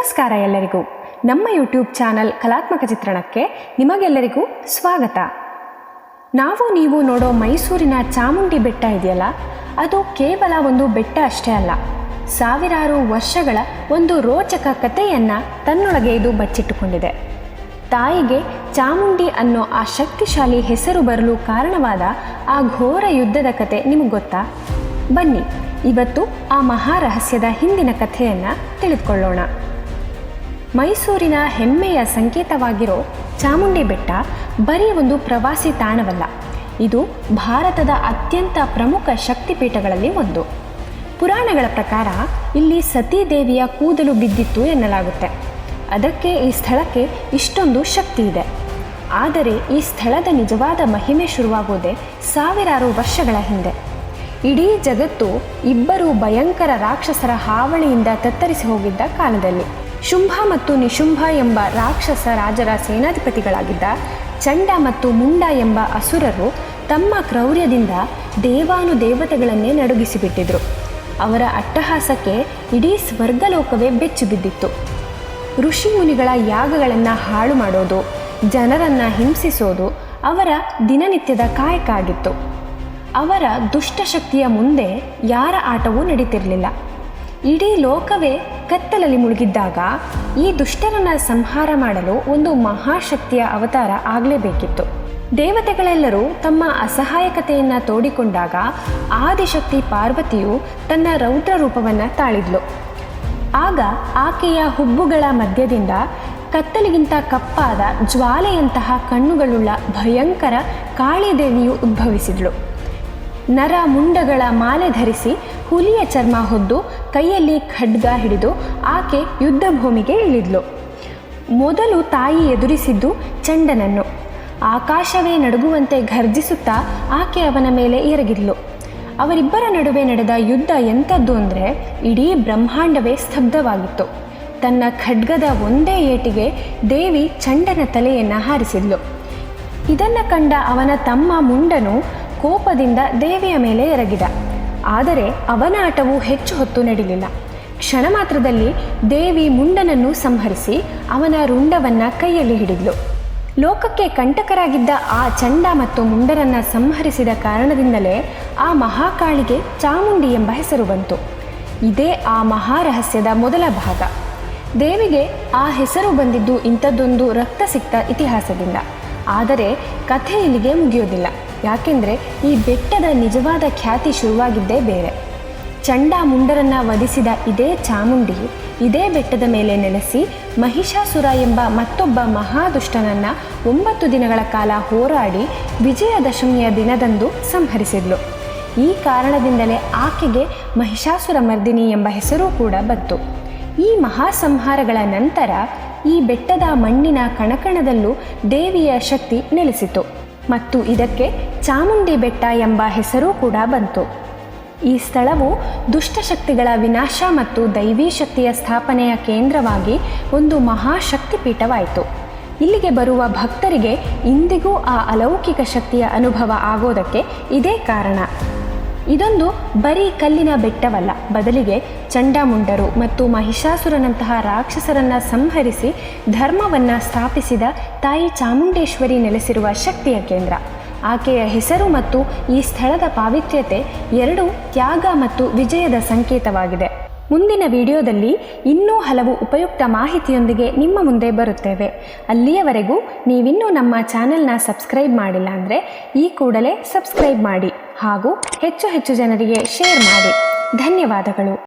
ನಮಸ್ಕಾರ ಎಲ್ಲರಿಗೂ. ನಮ್ಮ ಯೂಟ್ಯೂಬ್ ಚಾನಲ್ ಕಲಾತ್ಮಕ ಚಿತ್ರಣಕ್ಕೆ ನಿಮಗೆಲ್ಲರಿಗೂ ಸ್ವಾಗತ. ನೀವು ನೋಡೋ ಮೈಸೂರಿನ ಚಾಮುಂಡಿ ಬೆಟ್ಟ ಇದೆಯಲ್ಲ, ಅದು ಕೇವಲ ಒಂದು ಬೆಟ್ಟ ಅಷ್ಟೇ ಅಲ್ಲ, ಸಾವಿರಾರು ವರ್ಷಗಳ ಒಂದು ರೋಚಕ ಕಥೆಯನ್ನು ತನ್ನೊಳಗೆ ಇದು ಬಚ್ಚಿಟ್ಟುಕೊಂಡಿದೆ. ತಾಯಿಗೆ ಚಾಮುಂಡಿ ಅನ್ನೋ ಆ ಶಕ್ತಿಶಾಲಿ ಹೆಸರು ಬರಲು ಕಾರಣವಾದ ಆ ಘೋರ ಯುದ್ಧದ ಕತೆ ನಿಮಗೆ ಗೊತ್ತಾ? ಬನ್ನಿ ಇವತ್ತು ಆ ಮಹಾರಹಸ್ಯದ ಹಿಂದಿನ ಕಥೆಯನ್ನು ತಿಳಿದುಕೊಳ್ಳೋಣ. ಮೈಸೂರಿನ ಹೆಮ್ಮೆಯ ಸಂಕೇತವಾಗಿರೋ ಚಾಮುಂಡಿ ಬೆಟ್ಟ ಬರೀ ಒಂದು ಪ್ರವಾಸಿ ತಾಣವಲ್ಲ, ಇದು ಭಾರತದ ಅತ್ಯಂತ ಪ್ರಮುಖ ಶಕ್ತಿಪೀಠಗಳಲ್ಲಿ ಒಂದು. ಪುರಾಣಗಳ ಪ್ರಕಾರ ಇಲ್ಲಿ ಸತೀದೇವಿಯ ಕೂದಲು ಬಿದ್ದಿತ್ತು ಎನ್ನಲಾಗುತ್ತೆ. ಅದಕ್ಕೆ ಈ ಸ್ಥಳಕ್ಕೆ ಇಷ್ಟೊಂದು ಶಕ್ತಿ ಇದೆ. ಆದರೆ ಈ ಸ್ಥಳದ ನಿಜವಾದ ಮಹಿಮೆ ಶುರುವಾಗೋದೇ ಸಾವಿರಾರು ವರ್ಷಗಳ ಹಿಂದೆ. ಇಡೀ ಜಗತ್ತು ಇಬ್ಬರು ಭಯಂಕರ ರಾಕ್ಷಸರ ಹಾವಳಿಯಿಂದ ತತ್ತರಿಸಿ ಹೋಗಿದ್ದ ಕಾಲದಲ್ಲಿ. ಶುಂಭ ಮತ್ತು ನಿಶುಂಭ ಎಂಬ ರಾಕ್ಷಸ ರಾಜರ ಸೇನಾಧಿಪತಿಗಳಾಗಿದ್ದ ಚಂಡ ಮತ್ತು ಮುಂಡ ಎಂಬ ಅಸುರರು ತಮ್ಮ ಕ್ರೌರ್ಯದಿಂದ ದೇವಾನುದೇವತೆಗಳನ್ನೇ ನಡುಗಿಸಿಬಿಟ್ಟಿದ್ರು. ಅವರ ಅಟ್ಟಹಾಸಕ್ಕೆ ಇಡೀ ಸ್ವರ್ಗಲೋಕವೇ ಬೆಚ್ಚಿ ಬಿದ್ದಿತ್ತು. ಋಷಿ ಮುನಿಗಳ ಯಾಗಗಳನ್ನು ಹಾಳು ಮಾಡೋದು, ಜನರನ್ನು ಹಿಂಸಿಸೋದು ಅವರ ದಿನನಿತ್ಯದ ಕಾಯಕ ಆಗಿತ್ತು. ಅವರ ದುಷ್ಟಶಕ್ತಿಯ ಮುಂದೆ ಯಾರ ಆಟವೂ ನಡೀತಿರಲಿಲ್ಲ. ಇಡೀ ಲೋಕವೇ ಕತ್ತಲಲ್ಲಿ ಮುಳುಗಿದ್ದಾಗ ಈ ದುಷ್ಟರನ್ನು ಸಂಹಾರ ಮಾಡಲು ಒಂದು ಮಹಾಶಕ್ತಿಯ ಅವತಾರ ಆಗಲೇಬೇಕಿತ್ತು. ದೇವತೆಗಳೆಲ್ಲರೂ ತಮ್ಮ ಅಸಹಾಯಕತೆಯನ್ನು ತೋಡಿಕೊಂಡಾಗ ಆದಿಶಕ್ತಿ ಪಾರ್ವತಿಯು ತನ್ನ ರೌದ್ರ ರೂಪವನ್ನು ತಾಳಿದ್ಲು. ಆಗ ಆಕೆಯ ಹುಬ್ಬುಗಳ ಮಧ್ಯದಿಂದ ಕತ್ತಲಿಗಿಂತ ಕಪ್ಪಾದ ಜ್ವಾಲೆಯಂತಹ ಕಣ್ಣುಗಳುಳ್ಳ ಭಯಂಕರ ಕಾಳಿದೇವಿಯು ಉದ್ಭವಿಸಿದಳು. ನರ ಮುಂಡಗಳ ಮಾಲೆ ಧರಿಸಿ ಹುಲಿಯ ಚರ್ಮ ಹೊದ್ದು ಕೈಯಲ್ಲಿ ಖಡ್ಗ ಹಿಡಿದು ಆಕೆ ಯುದ್ಧ ಭೂಮಿಗೆ ಇಳಿದ್ಲು. ಮೊದಲು ತಾಯಿ ಎದುರಿಸಿದ್ದು ಚಂಡನನ್ನು. ಆಕಾಶವೇ ನಡುಗುವಂತೆ ಘರ್ಜಿಸುತ್ತಾ ಆಕೆ ಅವನ ಮೇಲೆ ಎರಗಿದ್ಲು. ಅವರಿಬ್ಬರ ನಡುವೆ ನಡೆದ ಯುದ್ಧ ಎಂಥದ್ದು ಅಂದರೆ ಇಡೀ ಬ್ರಹ್ಮಾಂಡವೇ ಸ್ತಬ್ಧವಾಗಿತ್ತು. ತನ್ನ ಖಡ್ಗದ ಒಂದೇ ಏಟಿಗೆ ದೇವಿ ಚಂಡನ ತಲೆಯನ್ನು ಹಾರಿಸಿದ್ಲು. ಇದನ್ನು ಕಂಡ ಅವನ ತಮ್ಮ ಮುಂಡನು ಕೋಪದಿಂದ ದೇವಿಯ ಮೇಲೆ ಎರಗಿದ. ಆದರೆ ಅವನ ಆಟವು ಹೆಚ್ಚು ಹೊತ್ತು ನಡೀಲಿಲ್ಲ. ಕ್ಷಣ ಮಾತ್ರದಲ್ಲಿ ದೇವಿ ಮುಂಡನನ್ನು ಸಂಹರಿಸಿ ಅವನ ರುಂಡವನ್ನು ಕೈಯಲ್ಲಿ ಹಿಡಿದ್ಲು. ಲೋಕಕ್ಕೆ ಕಂಟಕರಾಗಿದ್ದ ಆ ಚಂಡ ಮತ್ತು ಮುಂಡರನ್ನು ಸಂಹರಿಸಿದ ಕಾರಣದಿಂದಲೇ ಆ ಮಹಾಕಾಳಿಗೆ ಚಾಮುಂಡಿ ಎಂಬ ಹೆಸರು ಬಂತು. ಇದೇ ಆ ಮಹಾರಹಸ್ಯದ ಮೊದಲ ಭಾಗ. ದೇವಿಗೆ ಆ ಹೆಸರು ಬಂದಿದ್ದು ಇಂಥದ್ದೊಂದು ರಕ್ತಸಿಕ್ತ ಇತಿಹಾಸದಿಂದ. ಆದರೆ ಕಥೆ ಇಲ್ಲಿಗೆ ಮುಗಿಯೋದಿಲ್ಲ. ಯಾಕೆಂದರೆ ಈ ಬೆಟ್ಟದ ನಿಜವಾದ ಖ್ಯಾತಿ ಶುರುವಾಗಿದ್ದೇ ಬೇರೆ. ಚಂಡ ಮುಂಡರನ್ನು ವಧಿಸಿದ ಇದೇ ಚಾಮುಂಡಿ ಇದೇ ಬೆಟ್ಟದ ಮೇಲೆ ನೆಲೆಸಿ ಮಹಿಷಾಸುರ ಎಂಬ ಮತ್ತೊಬ್ಬ ಮಹಾದುಷ್ಟನನ್ನು 9 ದಿನಗಳ ಕಾಲ ಹೋರಾಡಿ ವಿಜಯದಶಮಿಯ ದಿನದಂದು ಸಂಹರಿಸಿದ್ಲು. ಈ ಕಾರಣದಿಂದಲೇ ಆಕೆಗೆ ಮಹಿಷಾಸುರ ಮರ್ದಿನಿ ಎಂಬ ಹೆಸರು ಕೂಡ ಬಂತು. ಈ ಮಹಾಸಂಹಾರಗಳ ನಂತರ ಈ ಬೆಟ್ಟದ ಮಣ್ಣಿನ ಕಣಕಣದಲ್ಲೂ ದೇವಿಯ ಶಕ್ತಿ ನೆಲೆಸಿತು ಮತ್ತು ಇದಕ್ಕೆ ಚಾಮುಂಡಿ ಬೆಟ್ಟ ಎಂಬ ಹೆಸರು ಕೂಡ ಬಂತು. ಈ ಸ್ಥಳವು ದುಷ್ಟಶಕ್ತಿಗಳ ವಿನಾಶ ಮತ್ತು ದೈವೀ ಶಕ್ತಿಯ ಸ್ಥಾಪನೆಯ ಕೇಂದ್ರವಾಗಿ ಒಂದು ಮಹಾಶಕ್ತಿಪೀಠವಾಯಿತು. ಇಲ್ಲಿಗೆ ಬರುವ ಭಕ್ತರಿಗೆ ಇಂದಿಗೂ ಆ ಅಲೌಕಿಕ ಶಕ್ತಿಯ ಅನುಭವ ಆಗೋದಕ್ಕೆ ಇದೇ ಕಾರಣ. ಇದೊಂದು ಬರೀ ಕಲ್ಲಿನ ಬೆಟ್ಟವಲ್ಲ, ಬದಲಿಗೆ ಚಂಡಮುಂಡರು ಮತ್ತು ಮಹಿಷಾಸುರನಂತಹ ರಾಕ್ಷಸರನ್ನು ಸಂಹರಿಸಿ ಧರ್ಮವನ್ನು ಸ್ಥಾಪಿಸಿದ ತಾಯಿ ಚಾಮುಂಡೇಶ್ವರಿ ನೆಲೆಸಿರುವ ಶಕ್ತಿಯ ಕೇಂದ್ರ. ಆಕೆಯ ಹೆಸರು ಮತ್ತು ಈ ಸ್ಥಳದ ಪಾವಿತ್ರ್ಯತೆ ಎರಡೂ ತ್ಯಾಗ ಮತ್ತು ವಿಜಯದ ಸಂಕೇತವಾಗಿದೆ. ಮುಂದಿನ ವಿಡಿಯೋದಲ್ಲಿ ಇನ್ನೂ ಹಲವು ಉಪಯುಕ್ತ ಮಾಹಿತಿಯೊಂದಿಗೆ ನಿಮ್ಮ ಮುಂದೆ ಬರುತ್ತೇವೆ. ಅಲ್ಲಿಯವರೆಗೂ ನೀವಿನ್ನೂ ನಮ್ಮ ಚಾನೆಲ್ನ ಸಬ್ಸ್ಕ್ರೈಬ್ ಮಾಡಿಲ್ಲ ಅಂದರೆ ಈ ಕೂಡಲೇ ಸಬ್ಸ್ಕ್ರೈಬ್ ಮಾಡಿ ಹಾಗೂ ಹೆಚ್ಚು ಜನರಿಗೆ ಶೇರ್ ಮಾಡಿ. ಧನ್ಯವಾದಗಳು.